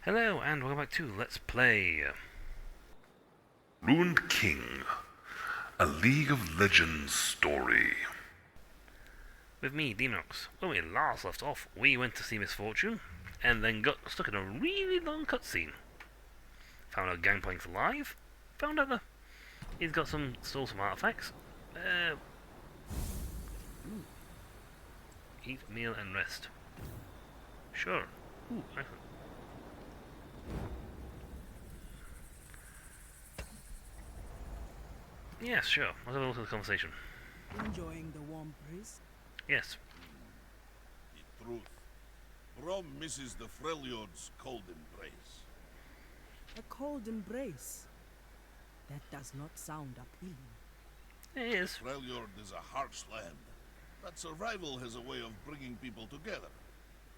Hello and welcome back to Let's Play Ruined King, a League of Legends story. with me, Demonox. When we last left off, we went to see Misfortune and then got stuck in a really long cutscene. Found out Gangplank's alive. Found out that he's got stole some artifacts. Eat, meal, and rest. Sure. Ooh, excellent. Yes, sure. Let's have a look at the conversation. Enjoying the warm breeze? Yes. The truth. Rome misses the Freljord's cold embrace. A cold embrace? That does not sound appealing. It is. Freljord is a harsh land, but survival has a way of bringing people together.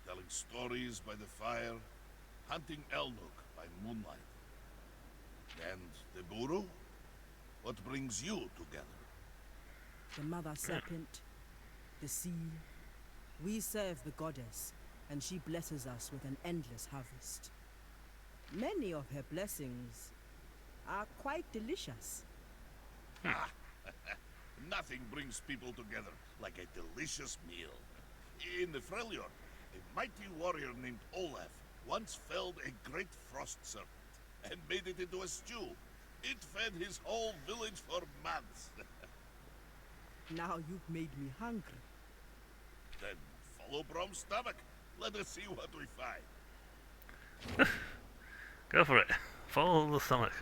Telling stories by the fire, hunting Elnuk by moonlight. And the Guru? What brings you together? The mother serpent, the sea. We serve the goddess, and she blesses us with an endless harvest. Many of her blessings are quite delicious. Nothing brings people together like a delicious meal. In the Freljord, a mighty warrior named Olaf once felled a great frost serpent and made it into a stew. It fed his whole village for months. Now you've made me hungry. Then follow Brom's stomach. Let us see what we find. Go for it. Follow the stomach.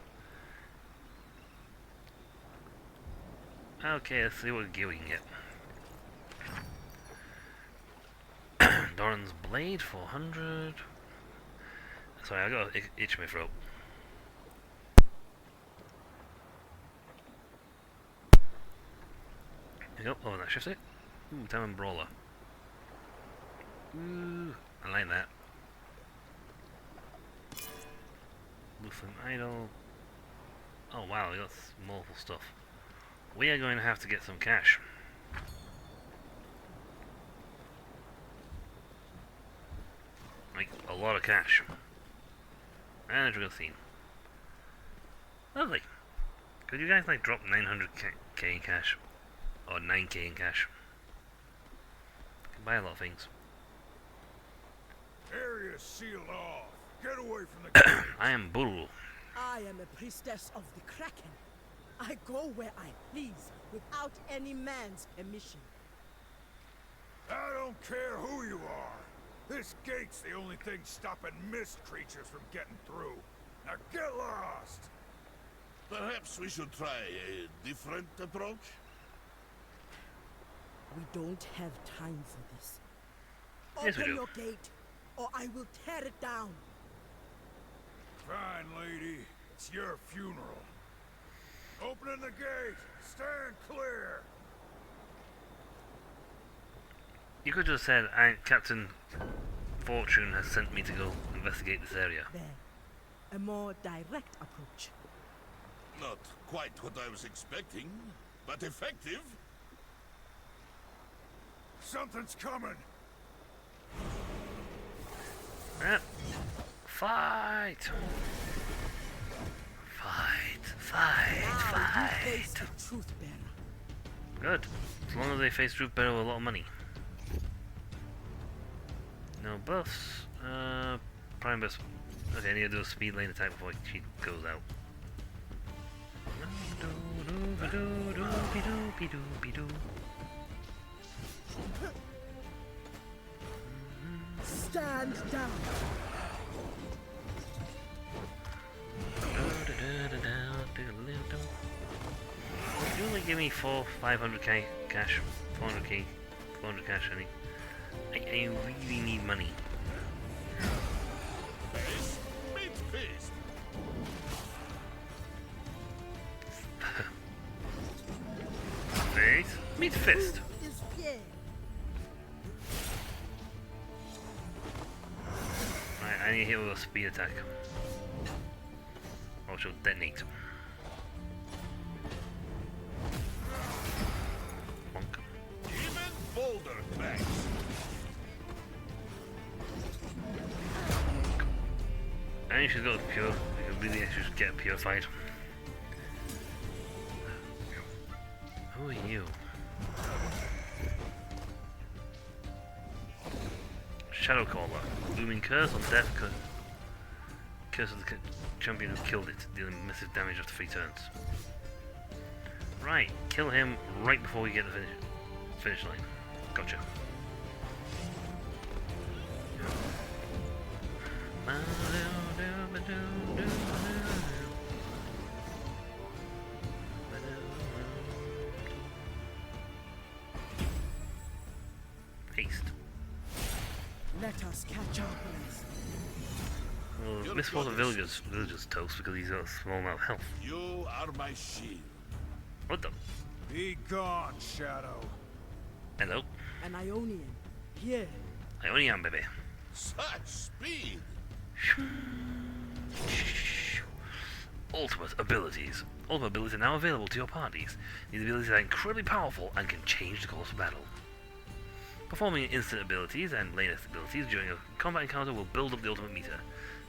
Okay, let's see what gear we can get. Doran's blade, 400. Sorry, I got an itch in my throat. Yep, oh, that shifts it. Ooh, Diamond Brawler. Ooh, I like that. Muslim Idol. Oh wow, we got multiple stuff. We are going to have to get some cash. Like, a lot of cash. And a drug scene. Lovely. Could you guys, like, drop 900k in cash? Or 9k in cash? Can buy a lot of things. Area sealed off. Get away from the gate. I am Buru. I am a priestess of the Kraken. I go where I please, without any man's permission. I don't care who you are. This gate's the only thing stopping mist creatures from getting through. Now get lost. Perhaps we should try a different approach? We don't have time for this. Yes, we Open do. your gate, or I will tear it down. Fine, lady. It's your funeral. Opening the gate. Stand clear. You could have said, Captain Fortune has sent me to go investigate this area. There. A more direct approach. Not quite what I was expecting, but effective. Something's coming. Ah. Fight! Fight! Now you face Fight! the truth bearer. Good. As long as they face Truth Bearer with a lot of money. No buffs. Prime buffs. Okay, I need to do a speed lane attack before she goes out. Stand down. You only give me 500k cash, 400k, 400 cash, honey. I really need money. Fist, meet fist. Face, meet fist. Is Pierre. Right, I need to hit with a speed attack. Or she'll detonate. Bonk. Even boulder cracks. And she's got a pure. We can really just get purified. Who are you? Shadow Caller. Looming curse on death. Curse of the champion who killed it, dealing massive damage after 3 turns. Right, kill him right before we get the finish line. Gotcha. Haste. Let us catch our breath. Well, Miss Walter villagers toast because he's got a small amount of health. You are my shield. What the? Be gone, Shadow. Hello. An Ionian. Here. I only am, baby. Such speed. Ultimate abilities. Ultimate abilities are now available to your parties. These abilities are incredibly powerful and can change the course of battle. Performing instant abilities and latest abilities during a combat encounter will build up the ultimate meter.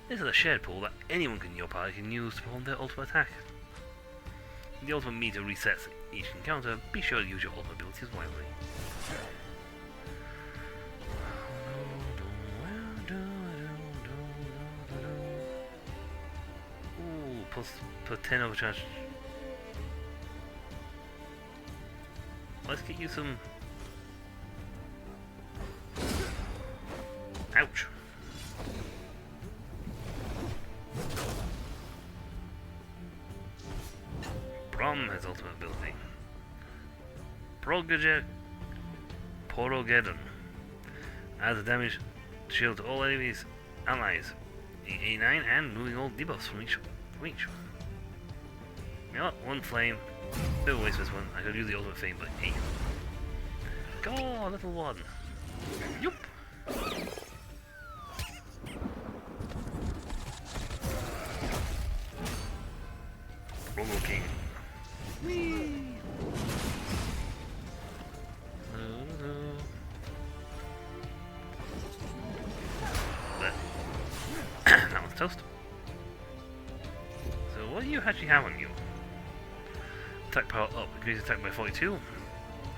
This is a shared pool that anyone in your party can use to perform their ultimate attack. The ultimate meter resets each encounter. Be sure to use your ultimate abilities wisely. Ooh, plus 10 overcharge. Let's get you some. Ouch. Brom has ultimate ability. Porogeddon. Adds a damage shield to all enemies, allies. 89 and moving all debuffs from each. You know what? One flame. Bit of a waste this one. I could use the ultimate fame, but hey. Go, little one. Yup. Robo King. Whee! That one's toast. So what do you actually have on you? Attack power up, increases attack by 42.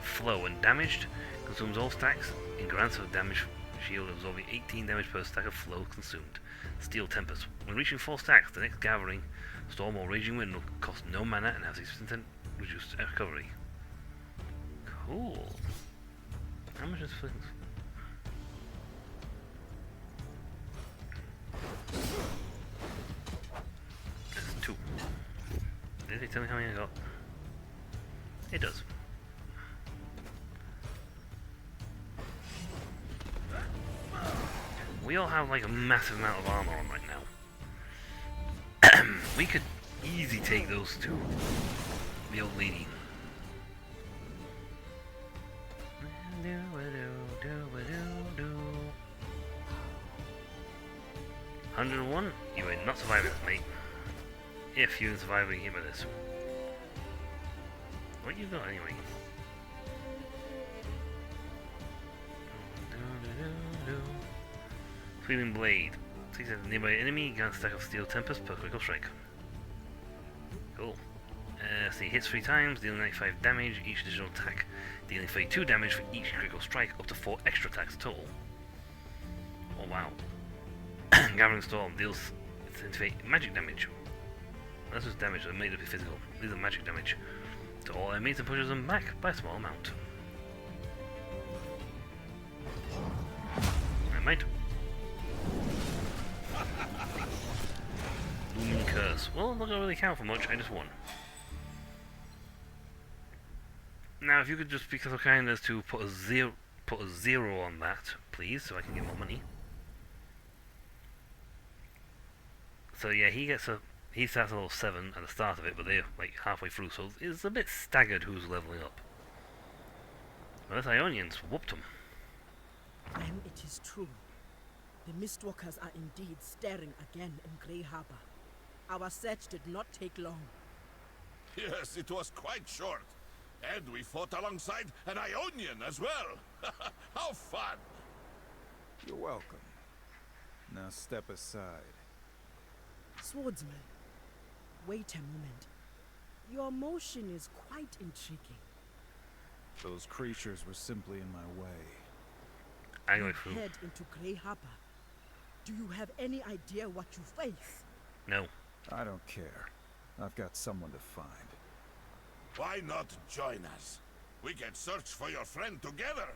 Flow when damaged, consumes all stacks and grants a damage shield absorbing 18 damage per stack of flow consumed. Steel Tempest. When reaching 4 stacks, the next gathering, storm or raging wind will cost no mana and has 6% reduced recovery. Cool. How much is this? That's 2. Did it tell me how many I got? It does. We all have like a massive amount of armor on right now. We could easily take those two. The old lady. 101? You ain't not surviving this, mate. If you ain't surviving him with this. What you got anyway? Sweeping Blade. Takes out a nearby enemy, grants a stack of Steel Tempest per critical strike. Cool. See, hits 3 times, dealing 95 damage, each additional attack, dealing 32 damage for each critical strike, up to 4 extra attacks total. Oh wow. Gathering Storm deals magic damage. That's just damage, that made it be physical. These are magic damage. To all enemies and pushes them back by a small amount. Alright, mate. Looming Curse. Well, not gonna really count for much, I just won. Now, if you could just be so kind as to put a zero on that, please, so I can get more money. So yeah, he starts at level 7 at the start of it, but they're like halfway through, so it's a bit staggered who's leveling up. Well, those Ionians whooped them. Then it is true. The Mistwalkers are indeed stirring again in Grey Harbor. Our search did not take long. Yes, it was quite short. And we fought alongside an Ionian as well. How fun! You're welcome. Now step aside. Swordsman, wait a moment. Your motion is quite intriguing. Those creatures were simply in my way. I go You through. head into Grey Harbor. Do you have any idea what you face? No. I don't care. I've got someone to find. Why not join us? We can search for your friend together.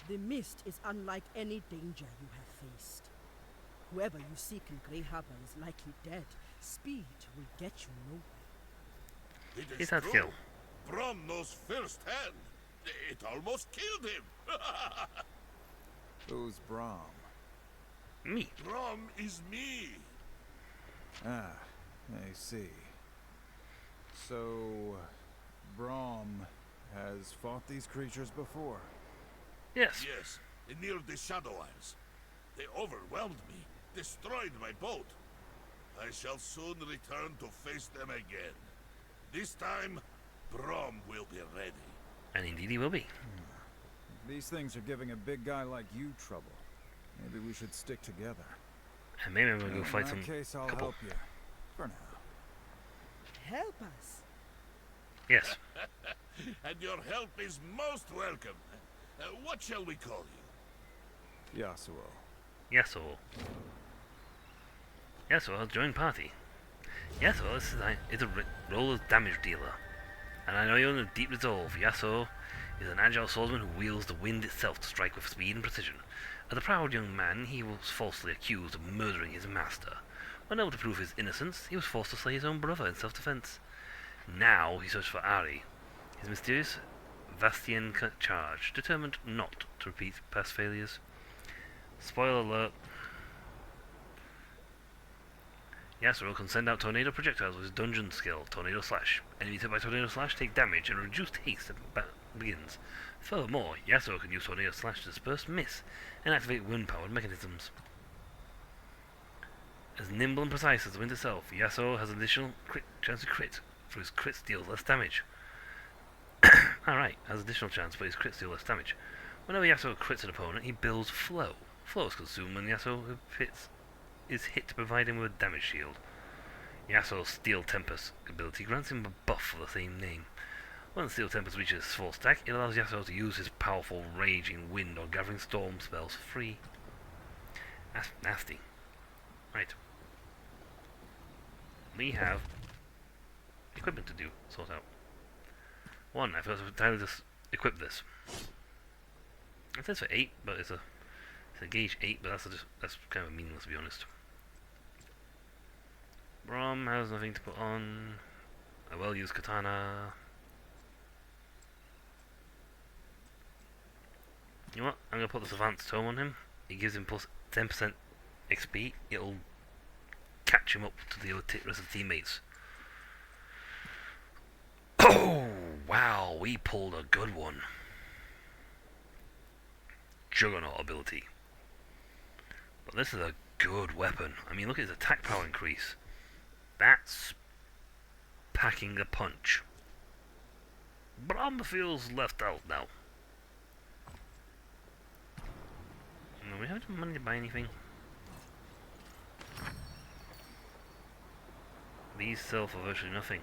The mist is unlike any danger you have faced. Whoever you seek in Grey Harbor is likely dead. Speed will get you nowhere. It is He's had true. skill. Brom knows firsthand. It almost killed him. Who's Brahm? Me. Brom is me. Ah, I see. So, Brahm has fought these creatures before. Yes. Yes, near the Shadow Isles. They overwhelmed me, destroyed my boat. I shall soon return to face them again. This time, Brom will be ready. And indeed he will be. These things are giving a big guy like you trouble. Maybe we should stick together. And maybe I'm gonna go fight In some that case, I'll couple. help you. For now. Help us. Yes. And your help is most welcome. What shall we call you? Yasuo. Yasuo. Yasuo has joined party. Yasuo is a role as damage dealer. And I know you're in a deep resolve. Yasuo is an agile swordsman who wields the wind itself to strike with speed and precision. As a proud young man, he was falsely accused of murdering his master. When able to prove his innocence, he was forced to slay his own brother in self-defense. Now he searches for Ari, his mysterious Vastian charge, determined not to repeat past failures. Spoiler alert. Yasuo can send out tornado projectiles with his dungeon skill, Tornado Slash. Enemies hit by Tornado Slash take damage and reduced haste as battle begins. Furthermore, Yasuo can use Tornado Slash to disperse miss and activate wind-powered mechanisms. As nimble and precise as the wind itself, Yasuo has an additional chance to crit, for his crits deal less damage. Alright, has additional chance, but his crits deal less damage. Whenever Yasuo crits an opponent, he builds Flow. Flow is consumed when Yasuo is hit to provide him with a damage shield. Yasuo's Steel Tempest ability grants him a buff for the same name. When Steel Tempest reaches full stack, it allows Yasuo to use his powerful Raging Wind or Gathering Storm spells for free. That's nasty. Right. We have equipment to do, sort out. One, I forgot to entirely just equip this. It says for 8, but it's a gauge 8, but that's kind of meaningless to be honest. Brom has nothing to put on. A well-used katana. You know what? I'm gonna put this advanced tome on him. It gives him plus 10% XP. It'll catch him up to the rest of the teammates. Oh wow, we pulled a good one. Juggernaut ability. But this is a good weapon. I mean, look at his attack power increase. That's packing a punch. Brom feels left out now. No, we have enough money to buy anything. These sell for virtually nothing.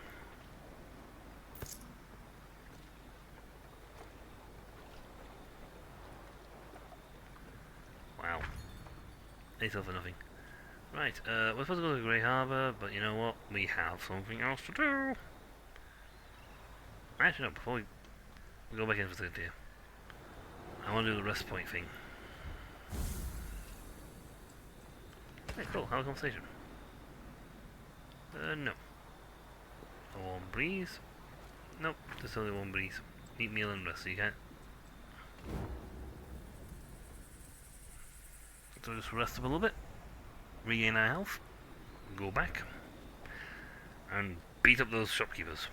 Wow. They sell for nothing. Right, we're supposed to go to Grey Harbor, but you know what? We have something else to do. Actually, no, before we go back in for the day, I want to do the rest point thing. Hey, cool, have a conversation. No. A warm breeze? Nope, just only warm breeze. Eat meal and rest, so you can't. So just rest up a little bit, regain our health, go back, and beat up those shopkeepers.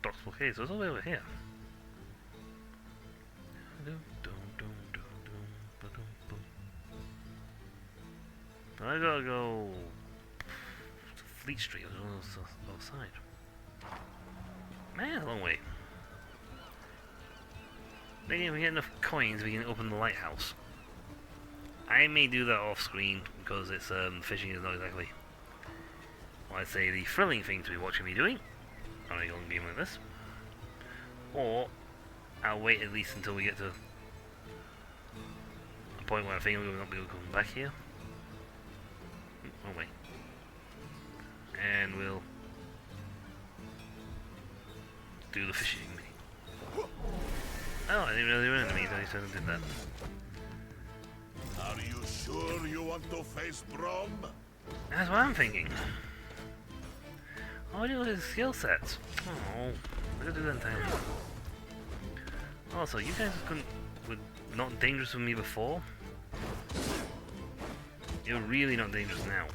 Docks blockade, so it's all the way over here. I gotta go to Fleet Street on the other side. Man, a long way. Then if we get enough coins, we can open the lighthouse. I may do that off screen because it's fishing is not exactly what I'd say the thrilling thing to be watching me doing on a long game like this. Or I'll wait at least until we get to a point where I think we'll not be able to come back here. Oh wait. And we'll do the fishing. Oh, I didn't really run enemies, I just did that. Are you sure you want to face Brom? That's what I'm thinking. Oh, I didn't look at his skill sets. Oh, I gotta do that in time. Also, you guys were not dangerous with me before. You're really not dangerous now.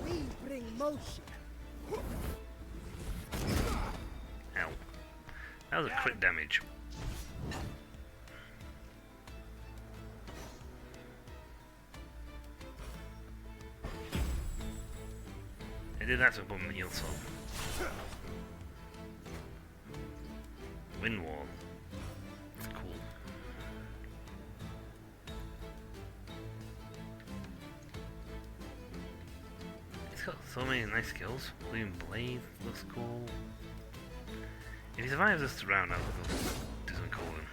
We bring motion. Ow. That was a crit damage. I did that to put my heals on. Wind wall. That's cool. He's got so many nice skills. Even Blade looks cool. If he survives this round, I'll go do something cool with him.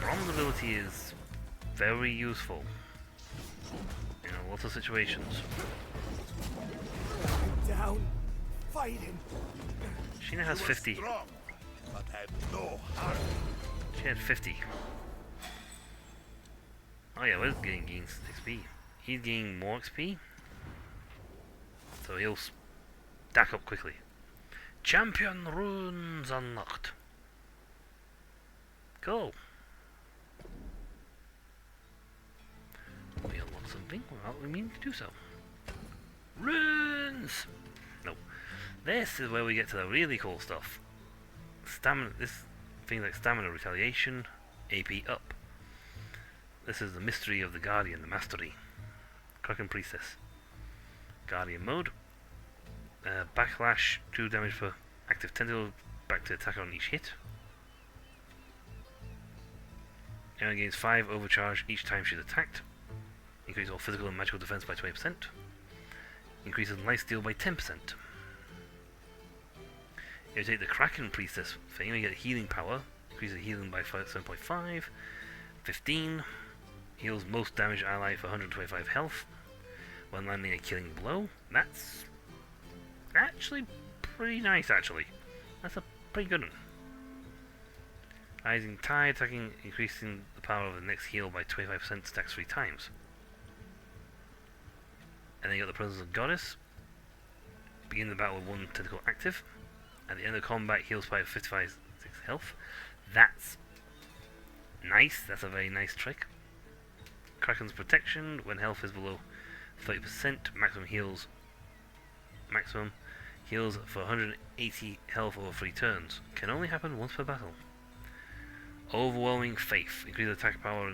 Brom's ability is very useful in a lot of situations. Down, fighting. She now has You were 50. strong, but had no heart. She had 50. Oh yeah, Wes getting gains XP. He's gaining more XP. So he'll stack up quickly. Champion runes unlocked. Cool. We unlock something without we mean to do so. Runes! No. This is where we get to the really cool stuff. Stamina. This things like stamina retaliation, AP up. This is the mystery of the Guardian, the mastery. Kraken Priestess. Guardian mode. Backlash, 2 damage per active tentacle, back to attack on each hit. Aaron gains 5 overcharge each time she's attacked. Increases all physical and magical defense by 20%. Increases lifesteal by 10%. If you take the Kraken Priestess thing, you get healing power. Increases healing by 7.5. 15. Heals most damaged ally for 125 health when landing a killing blow. That's actually pretty nice, actually. That's a pretty good one. Rising Tide, attacking, increasing the power of the next heal by 25%, stacks 3 times. And then you got the Presence of Goddess. Begin the battle with 1 tentacle active. At the end of combat, heals by 55 health. That's nice. That's a very nice trick. Kraken's Protection. When health is below 30%, maximum heals for 180 health over 3 turns. Can only happen once per battle. Overwhelming Faith. Increase attack power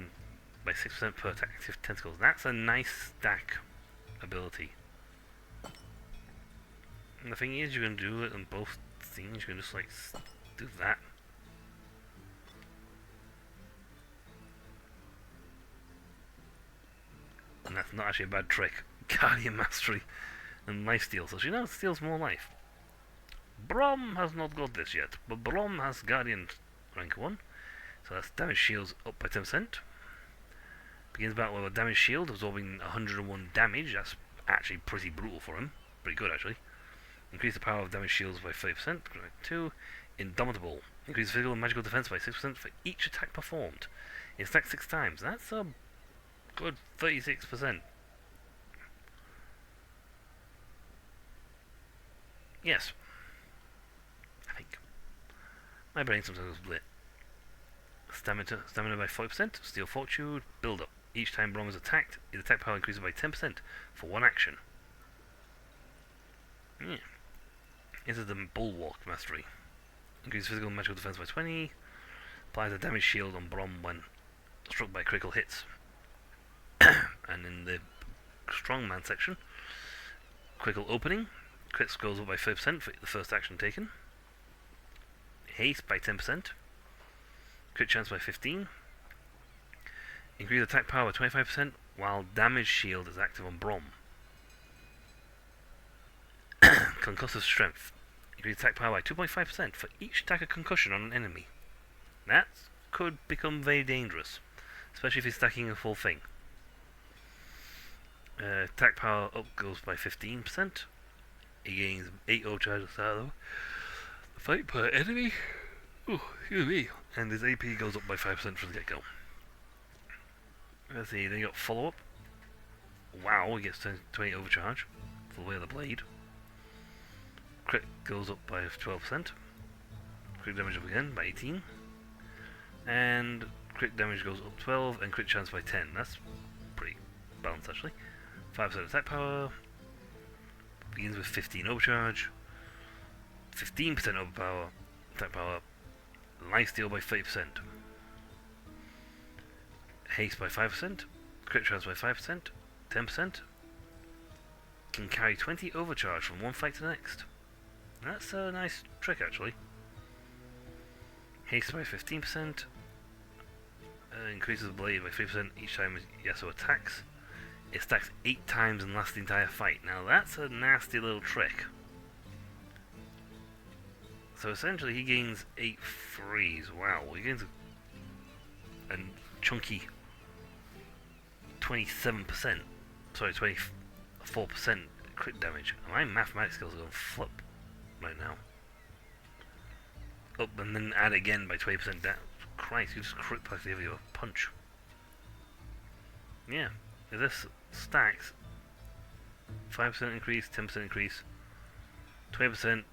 by 6% per active tentacles. That's a nice stack ability. And the thing is, you can do it on both things. You can just like do that. And that's not actually a bad trick. Guardian Mastery and Lifesteal. So she now steals more life. Brom has not got this yet, but Brom has Guardian rank 1. So that's damage shields up by 10%. Begins battle with a damage shield, absorbing 101 damage. That's actually pretty brutal for him. Pretty good, actually. Increase the power of damage shields by 30%. Rank 2. Indomitable. Increase physical and magical defense by 6% for each attack performed. It stacks 6 times. That's a good 36%. Yes. I think. My brain sometimes is split. Stamina by 40%. Steel Fortitude. Build up. Each time Brom is attacked, his attack power increases by 10% for 1 action. Yeah. This is the Bulwark Mastery. Increases physical and magical defense by 20. Applies a damage shield on Brom when struck by critical hits. And in the Strongman section, Critical opening. Crits goes up by 5% for the first action taken. Haste by 10%. Crit chance by 15. Increase attack power by 25% while damage shield is active on Brom. Concussive strength. Increase attack power by 2.5% for each attack of concussion on an enemy. That could become very dangerous, especially if he's stacking a full thing. Attack power up goes by 15%. He gains 8 overcharge at the fight per enemy. Ooh, excuse me. And his AP goes up by 5% from the get-go. Let's see, then you got follow-up. Wow, he gets 20 overcharge for the way of the blade. Crit goes up by 12%. Crit damage up again by 18. And crit damage goes up 12 and crit chance by 10. That's pretty balanced actually. 5% attack power. Begins with 15 overcharge. 15% overpower. Attack power. Lifesteal by 30%. Haste by 5%. Crit chance by 5%. 10%. Can carry 20 overcharge from one fight to the next. That's a nice trick actually. Haste by 15%. Increases the blade by 3% each time Yasuo attacks. It stacks 8 times and lasts the entire fight. Now that's a nasty little trick. So essentially he gains 8 frees. Wow, he gains a chunky 27%. Sorry, 24% crit damage. My mathematics skills are going to flip right now. Up and then add again by 20% down. Christ, you just crit plus the other punch. Yeah, if this stacks 5% increase, 10% increase, 20%,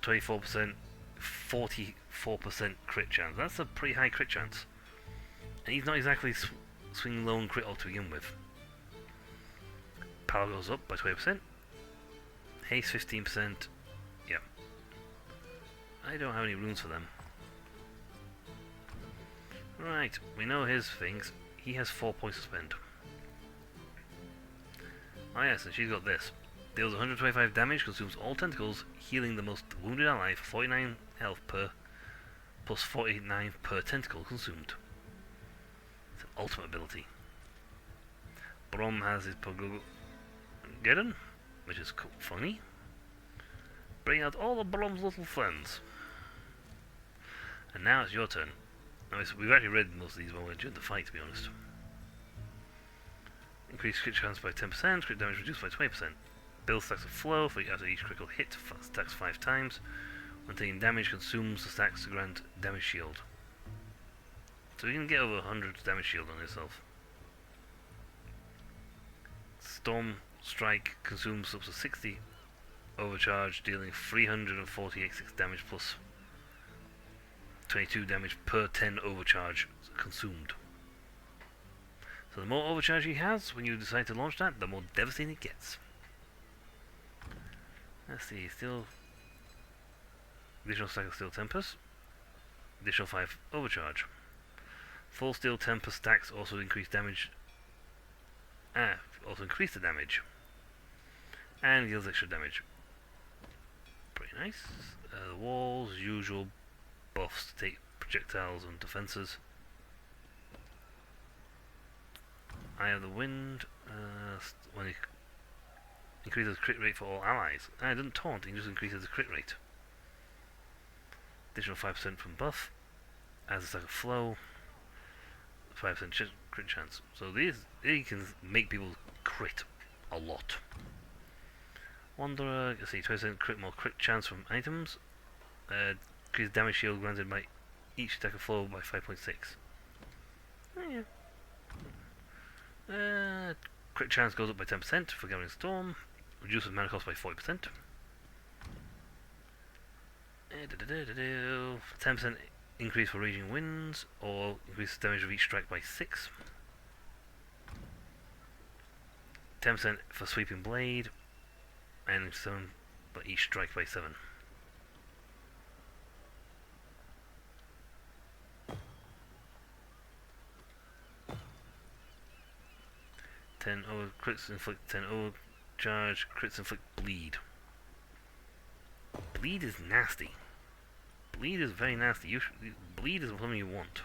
24%, 44% crit chance. That's a pretty high crit chance. And he's not exactly swinging low on crit all to begin with. Power goes up by 20%. Haste 15%. Yeah. I don't have any runes for them. Right, we know his things. He has 4 points to spend. Oh yes, and she's got this. Deals 125 damage, consumes all tentacles, healing the most wounded ally for 49 health per, plus 49 per tentacle consumed. It's an ultimate ability. Brom has his Pogogeddon, which is funny. Bring out all of Brom's little friends. And now it's your turn. Now, we've actually read most of these when we're during the fight, to be honest. Increase crit chance by 10%, crit damage reduced by 20%. Build stacks of flow for after each critical hit, stacks 5 times. When taking damage, consumes the stacks to grant damage shield. So you can get over 100 damage shield on yourself. Storm Strike consumes up to 60 overcharge, dealing 348 damage plus 22 damage per 10 overcharge consumed. So the more overcharge he has when you decide to launch that, the more devastating it gets. Let's see, still additional stack of Steel Tempest, additional 5 overcharge. Full Steel Tempest stacks also increase damage. Also increase the damage. And deals extra damage. Pretty nice. The walls, usual buffs to take projectiles and defenses. Eye of the Wind, when it increases crit rate for all allies. And it doesn't taunt, it just increases the crit rate. Additional 5% from buff, as a stack of flow, 5% crit chance. So these can make people crit a lot. Wanderer, let's see, 20% crit more crit chance from items. Increase damage shield granted by each stack of flow by 5.6. Oh, yeah. Crit chance goes up by 10% for Gathering Storm. Reduces mana cost by 40%. 10% increase for Raging Winds, or increases damage of each strike by 6. 10% for Sweeping Blade, and 7 for each strike by 7. Crits inflict 10 Overcharge, crits inflict bleed. Bleed is nasty. Bleed is very nasty. Bleed is something you want.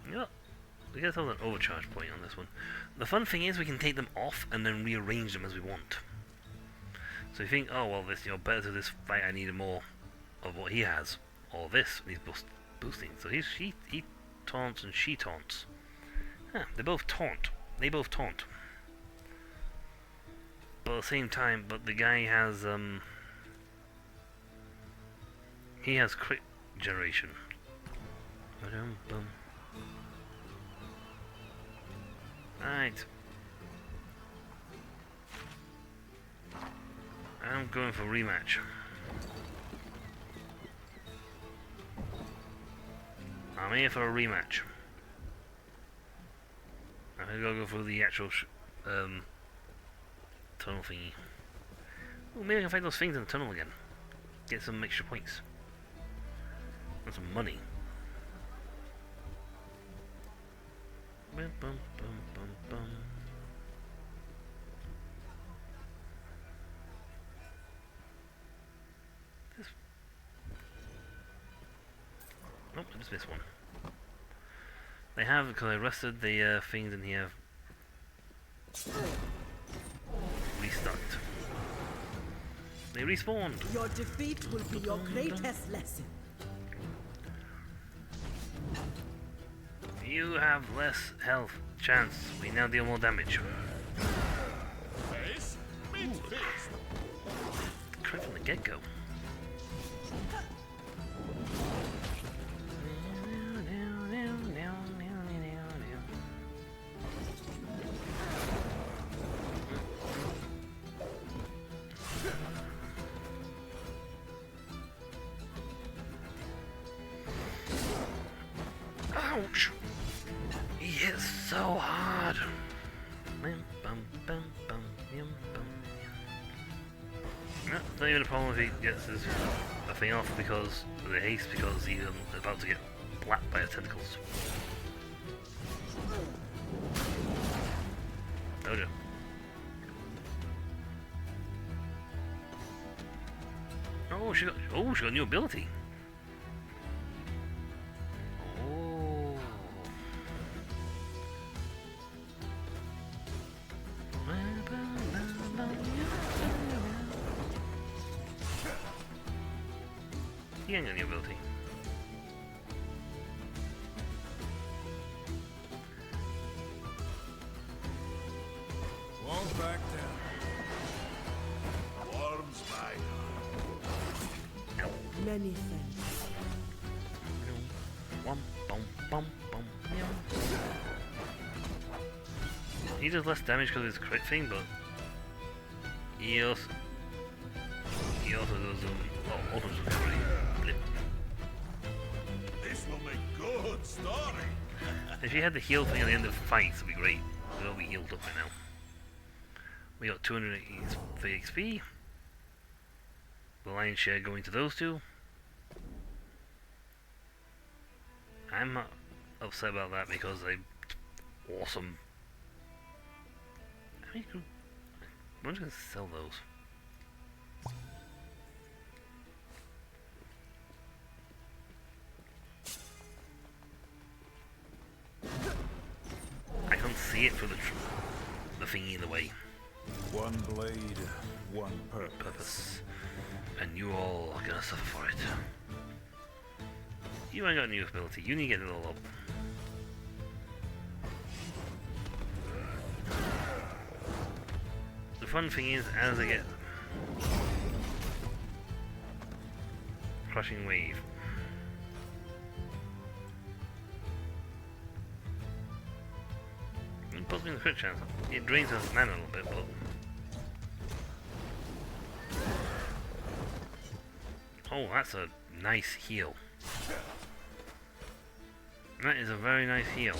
You know, we get an overcharge point on this one. The fun thing is we can take them off and then rearrange them as we want. So you think, oh well, this, you know, better to this fight I need more of what he has, or this needs boosting. So he taunts and she taunts. Huh, they both taunt. They both taunt. But at the same time, but the guy has he has crit generation. Alright. I'm going for rematch. I'm here for a rematch. I'm gonna go for the actual tunnel thingy. Oh, maybe I can find those things in the tunnel again. Get some extra points. And some money. Bum, bum, bum, bum, bum. Nope, I just missed one. They have, because I rested the things in here, restarted. They respawned. Your defeat will be your greatest lesson. You have less health. Chance. We now deal more damage. Face? Meet fist. Crit from the get-go. Ouch! He hits so hard. No, it's not even a problem if he gets his thing off because of the haste, because he's about to get blapped by his tentacles. Told you. Oh, she got a new ability. Oh. He ain't got a new ability. Walls back down. Warms my Many thanks. Bum, bum, bum, bum, yum. He does less damage because of his crit thing, but he also does auto recovery. Blip. This will make good story. If you had the heal thing at the end of fights, it'd be great. We'll all be healed up by now. We got 280 XP. The lion's share going to those two. I'm not upset about that because they awesome. I mean, I'm just gonna sell those. I can't see it for the thingy in the way. One blade, one purpose. Purpose. And you all are gonna suffer for it. You ain't got a new ability, you need to get it all up. The fun thing is, as I get crushing wave, it puts me in the crit chance. It drains his mana a little bit, but oh, that's a nice heal. That is a very nice heal.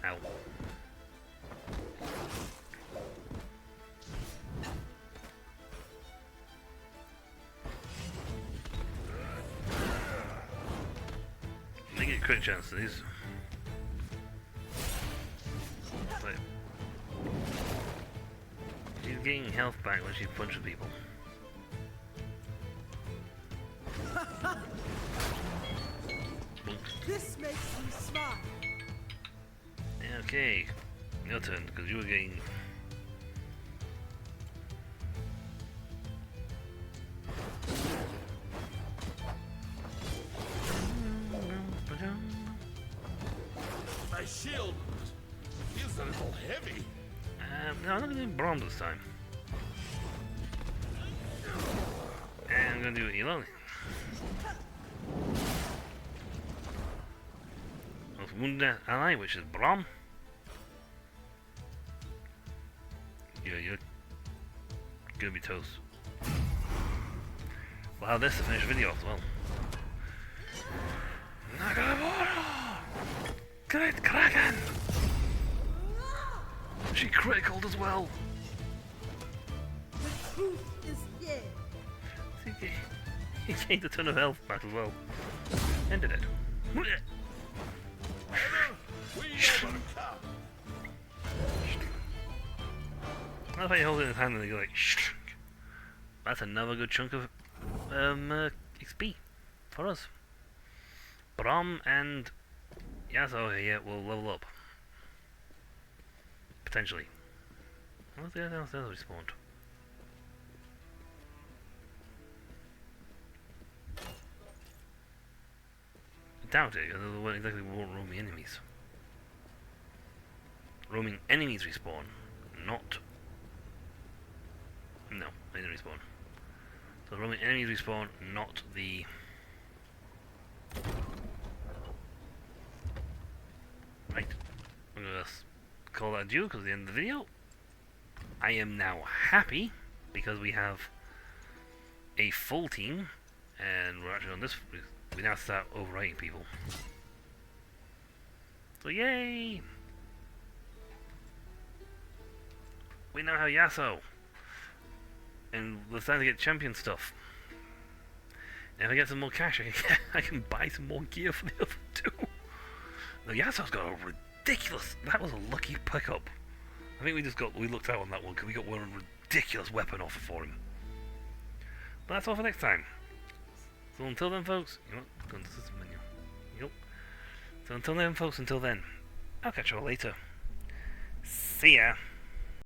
Ow. crit chance to these. But she's getting health back when she's punching people. This makes me smile. Okay, your turn, because you were getting... My shield feels a little heavy. no, I'm not going to do bronze this time. And I'm going to do Elon. Most wounded ally, which is Brom. You're gonna be toast. We'll have this to finish the video as well. Nagamoro! Great Kraken! She criticaled as well. The truth is here. He gained a ton of health back as well. Ended it. We overcome. I love how you hold it in his hand and you go like, shh. That's another good chunk of XP for us. Brom and Yasuo here will level up. Potentially. What's the other else that respawned? I doubt it, because those exactly won't roaming enemies. Roaming enemies respawn, not... No, they didn't respawn. So roaming enemies respawn, not the... Right. I'm gonna call that a duel because at the end of the video. I am now happy because we have a full team and we're actually on this. We now start overwriting people. So yay! We now have Yasuo. And we're starting to get champion stuff. And if I get some more cash, I can buy some more gear for the other two. The Yasuo's got a ridiculous... That was a lucky pickup. I think we looked out on that one because we got one ridiculous weapon offer for him. But that's all for next time. So until then, folks... You know what? Go into the system menu. Yep. So until then, folks, until then, I'll catch you all later. See ya!